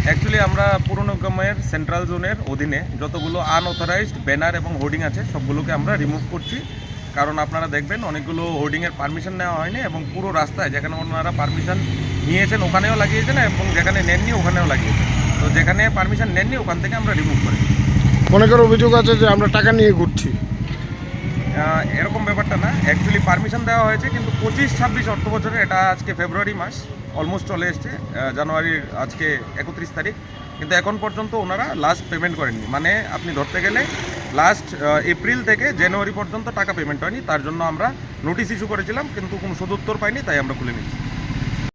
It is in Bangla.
অ্যাকচুয়ালি আমরা পুর নিগমের সেন্ট্রাল জোনের অধীনে যতগুলো আনঅথরাইজড ব্যানার এবং হোর্ডিং আছে সবগুলোকে আমরা রিমুভ করছি। কারণ আপনারা দেখবেন অনেকগুলো হোর্ডিংয়ের পারমিশন নেওয়া হয়নি এবং পুরো রাস্তায় যেখানে ওনারা পারমিশন নিয়েছেন ওখানেও লাগিয়েছেন এবং যেখানে নেননি ওখানেও লাগিয়েছেন। তো যেখানে পারমিশন নেননি ওখান থেকে আমরা রিমুভ করি। অনেকের অভিযোগ আছে যে আমরা টাকা নিয়ে ঘুরছি। এরকম ব্যাপারটা না, অ্যাকচুয়ালি পারমিশন দেওয়া হয়েছে কিন্তু 25-26 অর্থ বছরে, এটা আজকে ফেব্রুয়ারি মাস অলমোস্ট চলে এসছে, জানুয়ারির আজকে 31 তারিখ, কিন্তু এখন পর্যন্ত ওনারা লাস্ট পেমেন্ট করেননি। মানে আপনি ধরতে গেলে লাস্ট এপ্রিল থেকে জানুয়ারি পর্যন্ত টাকা পেমেন্ট হয়নি। তার জন্য আমরা নোটিশ ইস্যু করেছিলাম কিন্তু কোনো সদুত্তর পাইনি, তাই আমরা খুলে নিচ্ছি।